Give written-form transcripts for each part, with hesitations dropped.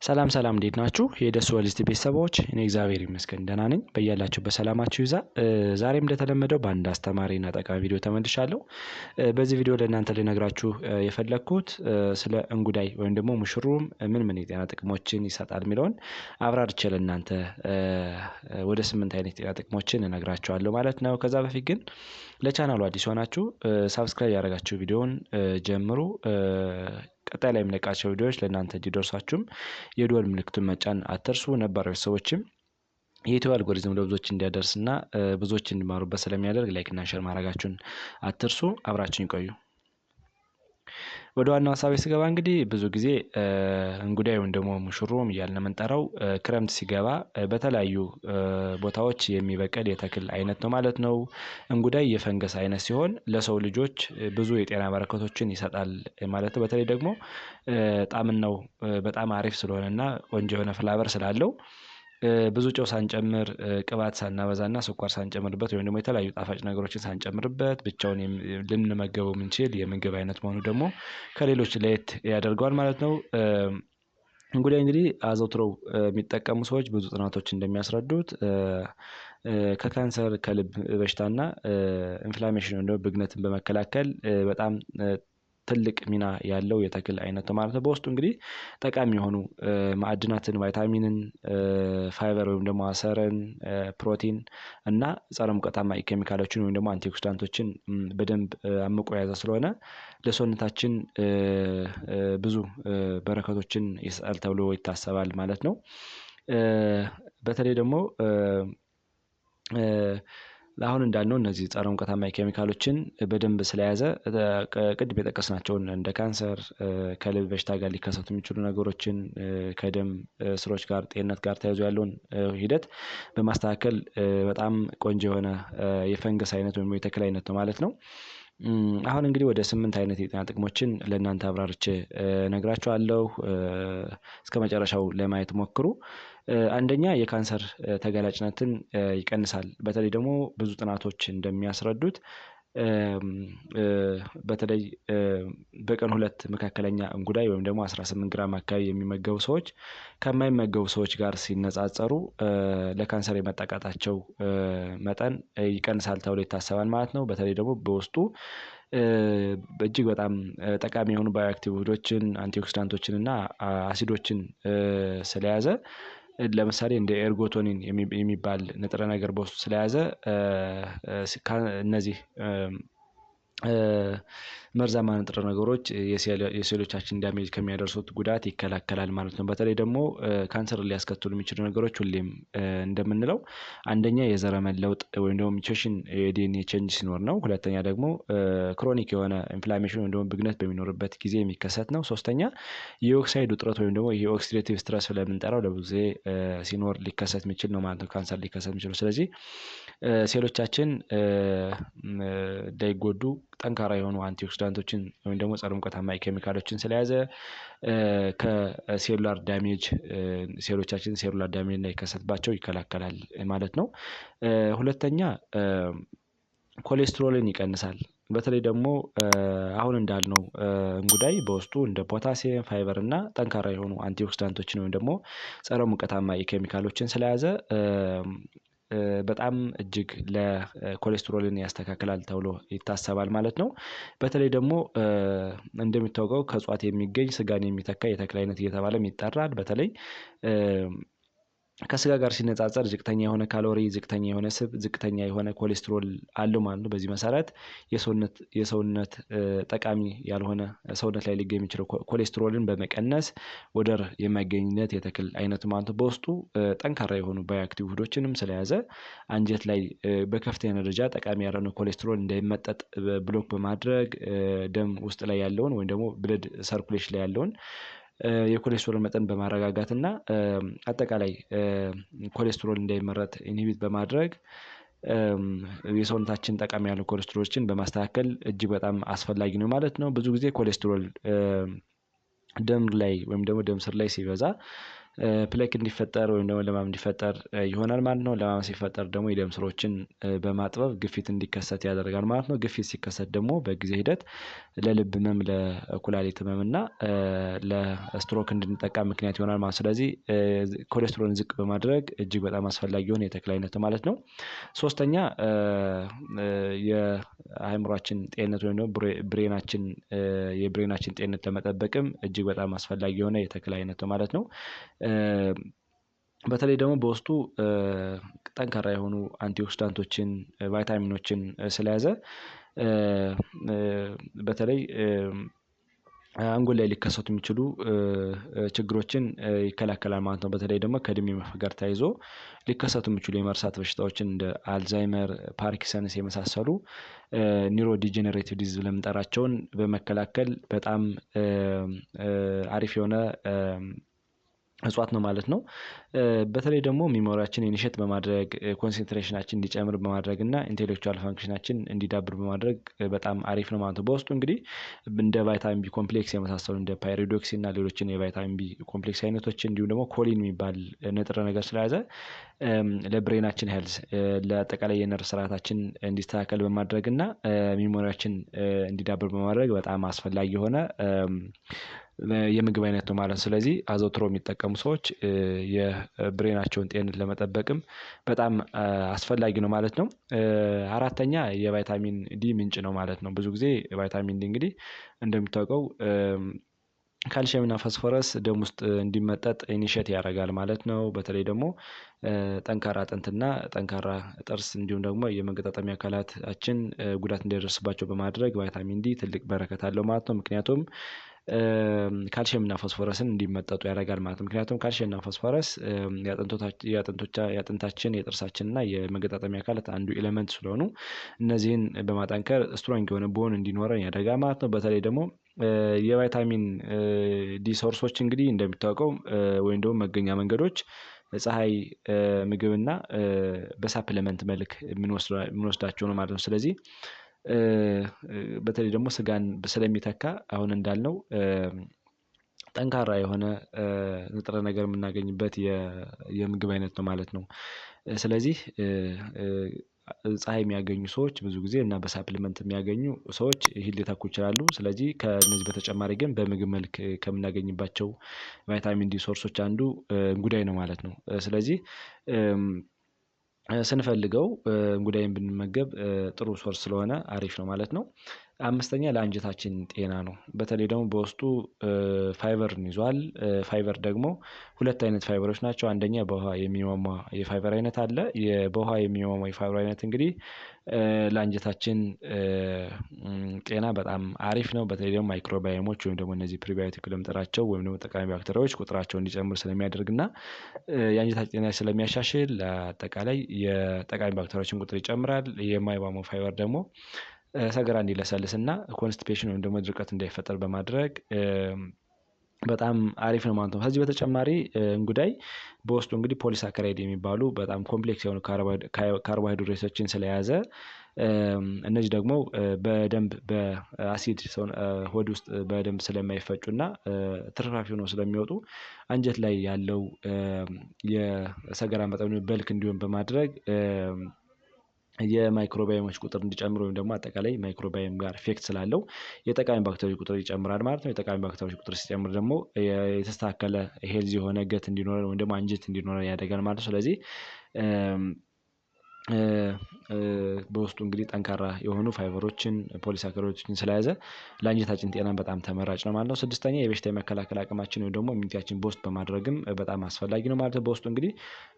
ሰላም ሰላም እንዴት ናችሁ? የደሱ ወልስቲ ቤተሰቦች እኔ እግዚአብሔር ይመስገን ደህና ነኝ። በያላችሁበት ሰላማችሁ ይብዛ። ዛሬም እንደተለመደው በአንድ አስተማሪና ጠቃሚ ቪዲዮ ተመልሻለሁ። በዚህ ቪዲዮ ለእናንተ ልነግራችሁ የፈለግኩት ስለ እንጉዳይ ወይም ደግሞ ሙሽሩም ምን የጤና ጥቅሞችን ይሰጣል የሚለውን አብራርቼ ለእናንተ ወደ 8 አይነት የጤና ጥቅሞችን እነግራችኋለሁ ማለት ነው። ከዛ በፊት ግን ለቻናሉ አዲስ ሆናችሁ ሳብስክራይብ ያደረጋችሁ ቪዲዮውን ጀምሩ። ቀጣይ ላይ የምለቃቸው ቪዲዮዎች ለእናንተ እንዲደርሷችሁም የደወል ምልክቱን መጫን አትርሱ። ነባር ቤተሰቦችም የዩቲዩብ አልጎሪዝም ለብዙዎች እንዲያደርስና ብዙዎች እንዲማሩበት ስለሚያደርግ ላይክ እና ሼር ማድረጋችሁን አትርሱ። አብራችሁን ቆዩ። ወደ ዋናው ሀሳቤ ስገባ እንግዲህ ብዙ ጊዜ እንጉዳይ ወይም ደግሞ ሙሽሩም እያልን የምንጠራው ክረምት ሲገባ በተለያዩ ቦታዎች የሚበቅል የተክል አይነት ነው ማለት ነው። እንጉዳይ የፈንገስ አይነት ሲሆን ለሰው ልጆች ብዙ የጤና በረከቶችን ይሰጣል ማለት ነው። በተለይ ደግሞ ጣዕምናው በጣም አሪፍ ስለሆነና ቆንጆ የሆነ ፍላቨር ስላለው ብዙ ጨው ሳንጨምር ቅባት ሳናበዛና ስኳር ሳንጨምርበት ወይም ደግሞ የተለያዩ ጣፋጭ ነገሮችን ሳንጨምርበት ብቻውን ልንመገበው የምንችል የምግብ አይነት መሆኑ ደግሞ ከሌሎች ለየት ያደርገዋል ማለት ነው። እንጉዳይ እንግዲህ አዘውትረው የሚጠቀሙ ሰዎች ብዙ ጥናቶች እንደሚያስረዱት ከካንሰር ከልብ በሽታና ኢንፍላሜሽን ወይም ደግሞ ብግነትን በመከላከል በጣም ትልቅ ሚና ያለው የተክል አይነት ነው ማለት ነው። በውስጡ እንግዲህ ጠቃሚ የሆኑ ማዕድናትን፣ ቫይታሚንን፣ ፋይበር ወይም ደግሞ አሰርን፣ ፕሮቲን እና ጸረ ሙቀታማ ኬሚካሎችን ወይም ደግሞ አንቲኦክሲዳንቶችን በደንብ አምቆ የያዘ ስለሆነ ለሰውነታችን ብዙ በረከቶችን ይሰጣል ተብሎ ይታሰባል ማለት ነው። በተለይ ደግሞ አሁን እንዳልነው እነዚህ ጸረ ሙቀታማ ኬሚካሎችን በደንብ ስለያዘ ቅድም የጠቀስናቸውን እንደ ካንሰር ከልብ በሽታ ጋር ሊከሰቱ የሚችሉ ነገሮችን ከደም ስሮች ጋር ጤንነት ጋር ተያይዞ ያለውን ሂደት በማስተካከል በጣም ቆንጆ የሆነ የፈንገስ አይነት ወይም የተክል አይነት ነው ማለት ነው። አሁን እንግዲህ ወደ 8 አይነት የጤና ጥቅሞችን ለእናንተ አብራርቼ እነግራችኋለሁ። እስከመጨረሻው ለማየት ሞክሩ። አንደኛ የካንሰር ተጋላጭነትን ይቀንሳል። በተለይ ደግሞ ብዙ ጥናቶች እንደሚያስረዱት በተለይ በቀን 2 መካከለኛ እንጉዳይ ወይም ደግሞ 18 ግራም አካባቢ የሚመገቡ ሰዎች ከማይመገቡ ሰዎች ጋር ሲነጻጸሩ ለካንሰር የመጠቃታቸው መጠን ይቀንሳል ተብሎ ይታሰባል ማለት ነው። በተለይ ደግሞ በውስጡ እጅግ በጣም ጠቃሚ የሆኑ ባዮአክቲቭ ውህዶችን፣ አንቲኦክሲዳንቶችን እና አሲዶችን ስለያዘ ለምሳሌ እንደ ኤርጎቶኒን የሚባል ንጥረ ነገር በውስጡ ስለያዘ እነዚህ መርዛማ ንጥረ ነገሮች የሴሎቻችን ዳሜጅ ከሚያደርሱት ጉዳት ይከላከላል ማለት ነው። በተለይ ደግሞ ካንሰር ሊያስከትሉ የሚችሉ ነገሮች ሁሌም እንደምንለው አንደኛ የዘረመል ለውጥ ወይም ደግሞ ሚውቴሽን የዲኤንኤ ቼንጅ ሲኖር ነው። ሁለተኛ ደግሞ ክሮኒክ የሆነ ኢንፍላሜሽን ወይም ደግሞ ብግነት በሚኖርበት ጊዜ የሚከሰት ነው። ሶስተኛ የኦክሳይድ ውጥረት ወይም ደግሞ የኦክሲዴቲቭ ስትረስ ብለን የምንጠራው ለብዙ ጊዜ ሲኖር ሊከሰት የሚችል ነው ማለት ነው። ካንሰር ሊከሰት የሚችለው ስለዚህ ሴሎቻችን እንዳይጎዱ ጠንካራ የሆኑ አንቲኦክሲዳንቶችን ወይም ደግሞ ጸረ ሙቀታማ ኬሚካሎችን ስለያዘ ከሴሉላር ዳሜጅ ሴሎቻችን ሴሉላር ዳሜጅ እንዳይከሰትባቸው ይከላከላል ማለት ነው። ሁለተኛ ኮሌስትሮልን ይቀንሳል። በተለይ ደግሞ አሁን እንዳልነው እንጉዳይ በውስጡ እንደ ፖታሲየም፣ ፋይበር እና ጠንካራ የሆኑ አንቲኦክሲዳንቶችን ወይም ደግሞ ጸረ ሙቀታማ ኬሚካሎችን ስለያዘ በጣም እጅግ ለኮሌስትሮልን ያስተካክላል ተብሎ ይታሰባል ማለት ነው። በተለይ ደግሞ እንደሚታወቀው ከእጽዋት የሚገኝ ስጋን የሚተካ የተክል አይነት እየተባለም ይጠራል። በተለይ ከስጋ ጋር ሲነጻጸር ዝቅተኛ የሆነ ካሎሪ፣ ዝቅተኛ የሆነ ስብ፣ ዝቅተኛ የሆነ ኮሌስትሮል አለው ማለት ነው። በዚህ መሰረት የሰውነት ጠቃሚ ያልሆነ ሰውነት ላይ ሊገኝ የሚችለው ኮሌስትሮልን በመቀነስ ወደር የማይገኝለት የተክል አይነት ማለት ነው። በውስጡ ጠንካራ የሆኑ ባዮአክቲቭ ውህዶችንም ስለያዘ አንጀት ላይ በከፍተኛ ደረጃ ጠቃሚ ያልሆነ ኮሌስትሮል እንዳይመጠጥ ብሎክ በማድረግ ደም ውስጥ ላይ ያለውን ወይም ደግሞ ብለድ ሰርኩሌሽን ላይ ያለውን የኮሌስትሮል መጠን በማረጋጋት እና አጠቃላይ ኮሌስትሮል እንዳይመረት ኢንሂቢት በማድረግ የሰውነታችን ጠቃሚ ያሉ ኮሌስትሮሎችን በማስተካከል እጅግ በጣም አስፈላጊ ነው ማለት ነው። ብዙ ጊዜ ኮሌስትሮል ደም ላይ ወይም ደግሞ ደም ስር ላይ ሲበዛ ፕሌክ እንዲፈጠር ወይም ደግሞ ለማም እንዲፈጠር ይሆናል ማለት ነው። ለማም ሲፈጠር ደግሞ የደም ስሮችን በማጥበብ ግፊት እንዲከሰት ያደርጋል ማለት ነው። ግፊት ሲከሰት ደግሞ በጊዜ ሂደት ለልብ ህመም፣ ለኩላሊት ህመም እና ለስትሮክ እንድንጠቃ ምክንያት ይሆናል ማለት ነው። ስለዚህ ኮሌስትሮልን ዝቅ በማድረግ እጅግ በጣም አስፈላጊ የሆነ የተክል አይነት ማለት ነው። ሶስተኛ የአእምሯችን ጤንነት ወይም ደግሞ ብሬናችን የብሬናችን ጤንነት ለመጠበቅም እጅግ በጣም አስፈላጊ የሆነ የተክል አይነት ማለት ነው። በተለይ ደግሞ በውስጡ ጠንካራ የሆኑ አንቲኦክሲዳንቶችን ቫይታሚኖችን ስለያዘ በተለይ አንጎል ላይ ሊከሰቱ የሚችሉ ችግሮችን ይከላከላል ማለት ነው። በተለይ ደግሞ ከእድሜ መግፋት ጋር ተያይዞ ሊከሰቱ የሚችሉ የመርሳት በሽታዎችን እንደ አልዛይመር፣ ፓርኪንሰንስ የመሳሰሉ ኒውሮ ዲጀነሬቲቭ ዲዚዝ ብለን የምንጠራቸውን በመከላከል በጣም አሪፍ የሆነ እጽዋት ነው ማለት ነው። በተለይ ደግሞ ሚሞሪያችን ኢኒሼት በማድረግ ኮንሰንትሬሽናችን እንዲጨምር በማድረግ እና ኢንቴሌክቹዋል ፋንክሽናችን እንዲዳብር በማድረግ በጣም አሪፍ ነው ማለት ነው። በውስጡ እንግዲህ እንደ ቫይታሚን ቢ ኮምፕሌክስ የመሳሰሉ እንደ ፓይሪዶክሲ እና ሌሎችን የቫይታሚን ቢ ኮምፕሌክስ አይነቶችን እንዲሁም ደግሞ ኮሊን የሚባል ንጥረ ነገር ስለያዘ ለብሬናችን ሄልዝ ለአጠቃላይ የነርቭ ስርዓታችን እንዲስተካከል በማድረግ እና ሚሞሪያችን እንዲዳብር በማድረግ በጣም አስፈላጊ የሆነ የምግብ አይነት ነው ማለት ነው። ስለዚህ አዘውትሮ የሚጠቀሙ ሰዎች የብሬናቸውን ጤንነት ለመጠበቅም በጣም አስፈላጊ ነው ማለት ነው። አራተኛ የቫይታሚን ዲ ምንጭ ነው ማለት ነው። ብዙ ጊዜ ቫይታሚን ዲ እንግዲህ እንደሚታወቀው ካልሽየም እና ፎስፎረስ ደም ውስጥ እንዲመጠጥ ኢኒሼት ያደርጋል ማለት ነው። በተለይ ደግሞ ጠንካራ አጥንትና ጠንካራ ጥርስ እንዲሁም ደግሞ የመገጣጠሚያ አካላታችን ጉዳት እንዳይደርስባቸው በማድረግ ቫይታሚን ዲ ትልቅ በረከት አለው ማለት ነው። ምክንያቱም ካልሽየም እና ፎስፎረስን እንዲመጠጡ ያደርጋል ማለት ነው። ምክንያቱም ካልሽየም እና ፎስፎረስ የአጥንታችን የጥርሳችን እና የመገጣጠሚያ አካላት አንዱ ኤሌመንት ስለሆኑ እነዚህን በማጠንከር ስትሮንግ የሆነ ቦን እንዲኖረን ያደርጋል ማለት ነው። በተለይ ደግሞ የቫይታሚን ዲ ሶርሶች እንግዲህ እንደሚታወቀው ወይም ደግሞ መገኛ መንገዶች ፀሐይ፣ ምግብና በሳፕሊመንት መልክ የምንወስዳቸው ነው ማለት ነው። ስለዚህ በተለይ ደግሞ ስጋን ስለሚተካ አሁን እንዳልነው ጠንካራ የሆነ ንጥረ ነገር የምናገኝበት የምግብ አይነት ነው ማለት ነው። ስለዚህ ፀሀይ የሚያገኙ ሰዎች ብዙ ጊዜ እና በሳፕሊመንት የሚያገኙ ሰዎች ይህን ሊተኩ ይችላሉ። ስለዚህ ከእነዚህ በተጨማሪ ግን በምግብ መልክ ከምናገኝባቸው ቫይታሚን ዲ ሶርሶች አንዱ እንጉዳይ ነው ማለት ነው። ስለዚህ ስንፈልገው እንጉዳይን ብንመገብ ጥሩ ሶርስ ስለሆነ አሪፍ ነው ማለት ነው። አምስተኛ ለአንጀታችን ጤና ነው። በተለይ ደግሞ በውስጡ ፋይበርን ይዟል። ፋይበር ደግሞ ሁለት አይነት ፋይበሮች ናቸው። አንደኛ በውሃ የሚሟሟ የፋይበር አይነት አለ። በውሃ የሚሟሟ የፋይበር አይነት እንግዲህ ለአንጀታችን ጤና በጣም አሪፍ ነው። በተለይ ደግሞ ማይክሮባዮሞች ወይም ደግሞ እነዚህ ፕሪባዮቲክ ብለን የምንጠራቸው ወይም ደግሞ ጠቃሚ ባክቴሪያዎች ቁጥራቸው እንዲጨምር ስለሚያደርግ እና የአንጀታችን ጤና ስለሚያሻሽል ለአጠቃላይ የጠቃሚ ባክቴሪያዎችን ቁጥር ይጨምራል። የማይሟሟው ፋይበር ደግሞ ሰገራ እንዲለሰልስ እና ኮንስቲፔሽን ወይም ደግሞ ድርቀት እንዳይፈጠር በማድረግ በጣም አሪፍ ነው ማለት ነው። ከዚህ በተጨማሪ እንጉዳይ በውስጡ እንግዲህ ፖሊሳካራይድ የሚባሉ በጣም ኮምፕሌክስ የሆኑ ካርቦሃይድሬቶችን ስለያዘ እነዚህ ደግሞ በደንብ በአሲድ ሆድ ውስጥ በደንብ ስለማይፈጩና ትርፍራፊ ሆነው ስለሚወጡ አንጀት ላይ ያለው የሰገራ መጠኑ በልክ እንዲሆን በማድረግ የማይክሮባዮሞች ቁጥር እንዲጨምር ወይም ደግሞ አጠቃላይ ማይክሮባዮም ጋር ኢፌክት ስላለው የጠቃሚ ባክቴሪያዎች ቁጥር ይጨምራል ማለት ነው። የጠቃሚ ባክቴሪያዎች ቁጥር ሲጨምር ደግሞ የተስተካከለ ሄልዚ የሆነ ገት እንዲኖረን ወይም ደግሞ አንጀት እንዲኖረን ያደርጋል ማለት ነው። ስለዚህ በውስጡ እንግዲህ ጠንካራ የሆኑ ፋይበሮችን ፖሊሳካሮችን ስለያዘ ለአንጀታችን ጤና በጣም ተመራጭ ነው ማለት ነው። ስድስተኛ የበሽታ የመከላከል አቅማችን ወይም ደግሞ ኢሚኒቲያችን ቦስት በማድረግም በጣም አስፈላጊ ነው ማለት ነው። በውስጡ እንግዲህ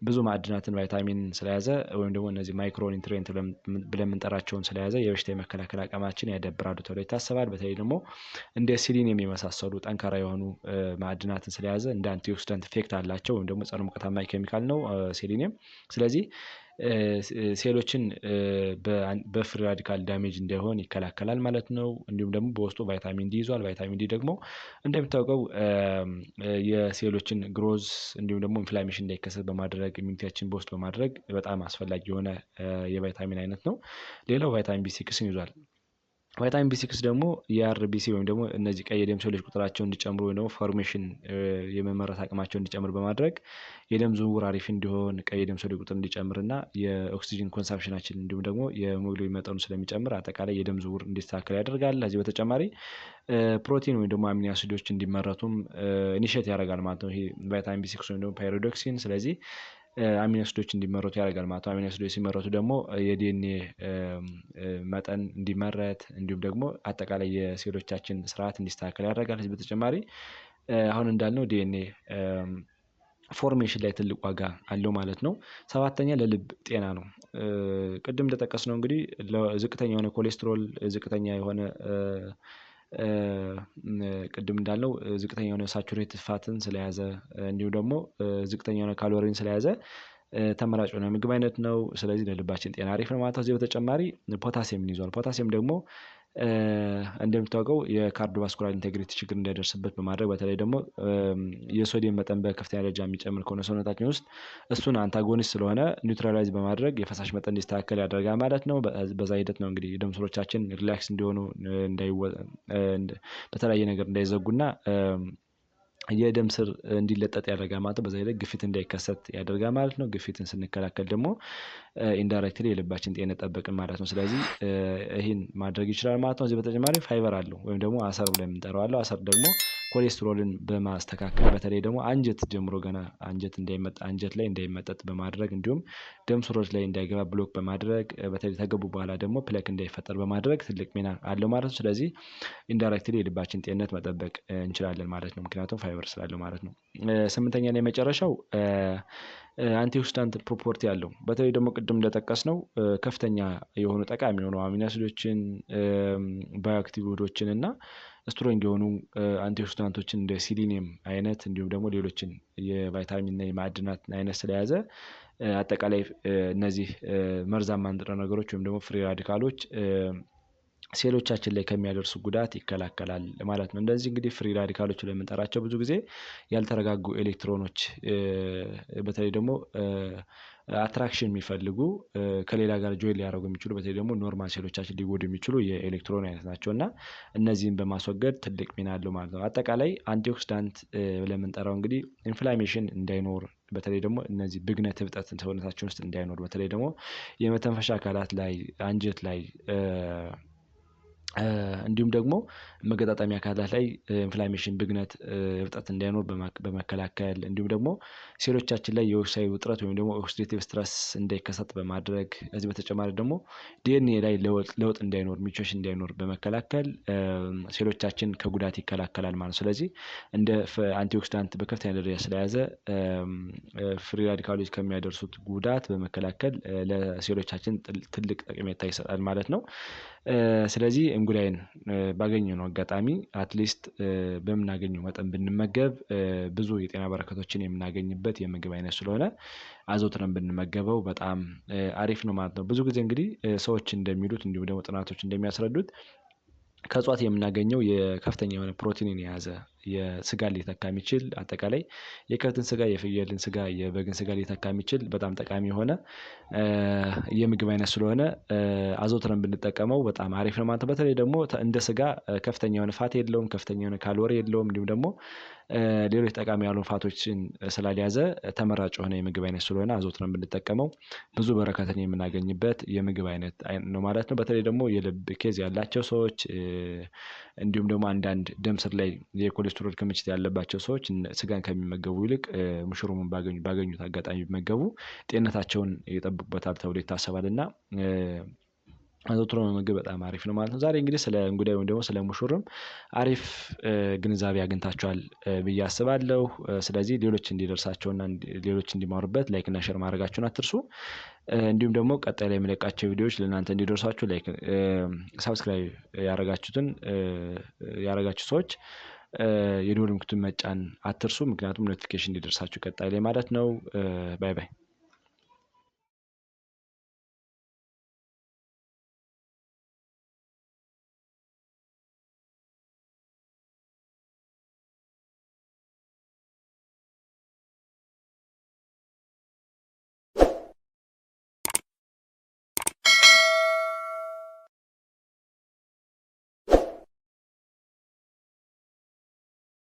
ብዙ ማዕድናትን ቫይታሚን ስለያዘ ወይም ደግሞ እነዚህ ማይክሮ ኒውትሪየንት ብለን የምንጠራቸውን ስለያዘ የበሽታ የመከላከል አቅማችን ያዳብራሉ ተብሎ ይታሰባል። በተለይ ደግሞ እንደ ሲሊኒየም የመሳሰሉ ጠንካራ የሆኑ ማዕድናትን ስለያዘ እንደ አንቲኦክሲዳንት ኢፌክት አላቸው ወይም ደግሞ ጸረ ሙቀታማ ኬሚካል ነው ሴሊኒየም። ስለዚህ ሴሎችን በፍሪ ራዲካል ዳሜጅ እንዳይሆን ይከላከላል ማለት ነው። እንዲሁም ደግሞ በውስጡ ቫይታሚን ዲ ይዟል። ቫይታሚን ዲ ደግሞ እንደሚታወቀው የሴሎችን ግሮዝ እንዲሁም ደግሞ ኢንፍላሜሽን እንዳይከሰት በማድረግ ኢሚኒቲያችን ቦስት በማድረግ በጣም አስፈላጊ የሆነ የቫይታሚን አይነት ነው። ሌላው ቫይታሚን ቢ ሲክስን ይዟል። ቫይታሚን ቢ6 ደግሞ የአርቢሲ ወይም ደግሞ እነዚህ ቀይ የደም ሴሎች ቁጥራቸው እንዲጨምሩ ወይም ደግሞ ፎርሜሽን የመመረት አቅማቸው እንዲጨምር በማድረግ የደም ዝውውር አሪፍ እንዲሆን ቀይ የደም ሴሎች ቁጥር እንዲጨምርና የኦክሲጅን ኮንሳምፕሽናችን እንዲሁም ደግሞ የሄሞግሎቢን መጠኑ ስለሚጨምር አጠቃላይ የደም ዝውውር እንዲስተካከል ያደርጋል። ከዚህ በተጨማሪ ፕሮቲን ወይም ደግሞ አሚኖ አሲዶች እንዲመረቱም ኢኒሼት ያደርጋል ማለት ነው ይሄ ቫይታሚን ቢ6 ወይም ደግሞ ፓይሮዶክሲን። ስለዚህ አሚኖ አሲዶች እንዲመረቱ ያደርጋል ማለት ነው። አሚኖ አሲዶች ሲመረቱ ደግሞ የዲኤንኤ መጠን እንዲመረት እንዲሁም ደግሞ አጠቃላይ የሴሎቻችን ስርዓት እንዲስተካከል ያደርጋል። ከዚህ በተጨማሪ አሁን እንዳልነው ዲኤንኤ ፎርሜሽን ላይ ትልቅ ዋጋ አለው ማለት ነው። ሰባተኛ ለልብ ጤና ነው። ቅድም እንደጠቀስነው እንግዲህ ዝቅተኛ የሆነ ኮሌስትሮል ዝቅተኛ የሆነ ቅድም እንዳልነው ዝቅተኛ የሆነ ሳቹሬትድ ፋትን ስለያዘ እንዲሁም ደግሞ ዝቅተኛ የሆነ ካሎሪን ስለያዘ ተመራጭ የሆነ ምግብ አይነት ነው። ስለዚህ ለልባችን ጤና አሪፍ ነው ማለት ነው። ከዚህ በተጨማሪ ፖታሲየምን ይዟል። ፖታሲየም ደግሞ እንደሚታወቀው የካርዲዮቫስኩላር ኢንቴግሪቲ ችግር እንዳይደርስበት በማድረግ በተለይ ደግሞ የሶዲየም መጠን በከፍተኛ ደረጃ የሚጨምር ከሆነ ሰውነታችን ውስጥ እሱን አንታጎኒስት ስለሆነ ኒውትራላይዝ በማድረግ የፈሳሽ መጠን እንዲስተካከል ያደርጋል ማለት ነው። በዛ ሂደት ነው እንግዲህ ደም ስሮቻችን ሪላክስ እንዲሆኑ በተለያየ ነገር እንዳይዘጉና የደም ስር እንዲለጠጥ ያደርጋል ማለት ነው። በዛ ላይ ግፊት እንዳይከሰት ያደርጋል ማለት ነው። ግፊትን ስንከላከል ደግሞ ኢንዳይሬክትሊ የልባችን ጤና ጠበቅን ማለት ነው። ስለዚህ ይህን ማድረግ ይችላል ማለት ነው። እዚህ በተጨማሪ ፋይበር አለው ወይም ደግሞ አሰር ብለን የምንጠራው አለው። አሰር ደግሞ ኮሌስትሮልን በማስተካከል በተለይ ደግሞ አንጀት ጀምሮ ገና አንጀት ላይ እንዳይመጠጥ በማድረግ እንዲሁም ደም ስሮች ላይ እንዳይገባ ብሎክ በማድረግ በተለይ ከገቡ በኋላ ደግሞ ፕለክ እንዳይፈጠር በማድረግ ትልቅ ሚና አለው ማለት ነው። ስለዚህ ኢንዳይሬክትሊ የልባችን ጤንነት መጠበቅ እንችላለን ማለት ነው። ምክንያቱም ፋይበር ስላለው ማለት ነው። ስምንተኛ እና የመጨረሻው አንቲኦክሲዳንት ፕሮፐርቲ አለው። በተለይ ደግሞ ቅድም እንደጠቀስነው ከፍተኛ የሆኑ ጠቃሚ የሆኑ አሚኖ አሲዶችን ባዮአክቲቭ ውህዶችን እና ስትሮንግ የሆኑ አንቲኦክሲዳንቶችን እንደ ሲሊኒየም አይነት እንዲሁም ደግሞ ሌሎችን የቫይታሚን እና የማዕድናት አይነት ስለያዘ አጠቃላይ እነዚህ መርዛማ ንጥረ ነገሮች ወይም ደግሞ ፍሪ ራዲካሎች ሴሎቻችን ላይ ከሚያደርሱ ጉዳት ይከላከላል ማለት ነው። እንደዚህ እንግዲህ ፍሪ ራዲካሎች ለምንጠራቸው ብዙ ጊዜ ያልተረጋጉ ኤሌክትሮኖች በተለይ ደግሞ አትራክሽን የሚፈልጉ ከሌላ ጋር ጆይን ሊያደርጉ የሚችሉ በተለይ ደግሞ ኖርማል ሴሎቻችን ሊጎዱ የሚችሉ የኤሌክትሮን አይነት ናቸው እና እነዚህን በማስወገድ ትልቅ ሚና አለው ማለት ነው። አጠቃላይ አንቲኦክሲዳንት ብለን የምንጠራው እንግዲህ ኢንፍላሜሽን እንዳይኖር በተለይ ደግሞ እነዚህ ብግነት እብጠት ሰውነታችን ውስጥ እንዳይኖር በተለይ ደግሞ የመተንፈሻ አካላት ላይ አንጀት ላይ እንዲሁም ደግሞ መገጣጠሚያ አካላት ላይ ኢንፍላሜሽን ብግነት እብጠት እንዳይኖር በመከላከል እንዲሁም ደግሞ ሴሎቻችን ላይ የኦክሳይድ ውጥረት ወይም ደግሞ ኦክሲዴቲቭ ስትረስ እንዳይከሰት በማድረግ ከዚህ በተጨማሪ ደግሞ ዲኤንኤ ላይ ለውጥ እንዳይኖር ሚውቴሽን እንዳይኖር በመከላከል ሴሎቻችን ከጉዳት ይከላከላል ማለት ነው። ስለዚህ እንደ አንቲኦክሲዳንት በከፍተኛ ደረጃ ስለያዘ ፍሪ ራዲካሎች ከሚያደርሱት ጉዳት በመከላከል ለሴሎቻችን ትልቅ ጠቀሜታ ይሰጣል ማለት ነው። ስለዚህ እንጉዳይን ባገኘነው አጋጣሚ አትሊስት በምናገኘው መጠን ብንመገብ ብዙ የጤና በረከቶችን የምናገኝበት የምግብ አይነት ስለሆነ አዘውትረን ብንመገበው በጣም አሪፍ ነው ማለት ነው። ብዙ ጊዜ እንግዲህ ሰዎች እንደሚሉት እንዲሁም ደግሞ ጥናቶች እንደሚያስረዱት ከእጽዋት የምናገኘው የከፍተኛ የሆነ ፕሮቲንን የያዘ የስጋን ሊተካ የሚችል አጠቃላይ የከብትን ስጋ የፍየልን ስጋ የበግን ስጋ ሊተካ የሚችል በጣም ጠቃሚ የሆነ የምግብ አይነት ስለሆነ አዘውትረን ብንጠቀመው በጣም አሪፍ ነው ማለት ነው። በተለይ ደግሞ እንደ ስጋ ከፍተኛ የሆነ ፋት የለውም ከፍተኛ የሆነ ካሎሪ የለውም እንዲሁም ደግሞ ሌሎች ጠቃሚ ያልሆኑ ፋቶችን ስላልያዘ ተመራጭ የሆነ የምግብ አይነት ስለሆነ አዘውትረን ብንጠቀመው ብዙ በረከትን የምናገኝበት የምግብ አይነት ነው ማለት ነው። በተለይ ደግሞ የልብ ኬዝ ያላቸው ሰዎች እንዲሁም ደግሞ አንዳንድ ደም ስር ላይ የኮሌስትሮል ክምችት ያለባቸው ሰዎች ስጋን ከሚመገቡ ይልቅ ሙሽሩምን ባገኙት አጋጣሚ ቢመገቡ ጤንነታቸውን ይጠብቁበታል ተብሎ ይታሰባል እና አዘውትሮ መመገብ በጣም አሪፍ ነው ማለት ነው። ዛሬ እንግዲህ ስለ እንጉዳይ ወይም ደግሞ ስለ ሙሽርም አሪፍ ግንዛቤ አግኝታችኋል ብዬ አስባለሁ። ስለዚህ ሌሎች እንዲደርሳቸውና ሌሎች እንዲማሩበት ላይክ እና ሼር ማድረጋችሁን አትርሱ። እንዲሁም ደግሞ ቀጣይ ላይ የምለቃቸው ቪዲዮዎች ለእናንተ እንዲደርሷችሁ ላይክ ሳብስክራይብ ያደረጋችሁ ሰዎች የደወል ምልክቱን መጫን አትርሱ። ምክንያቱም ኖቲፊኬሽን እንዲደርሳችሁ ቀጣይ ላይ ማለት ነው። ባይ ባይ።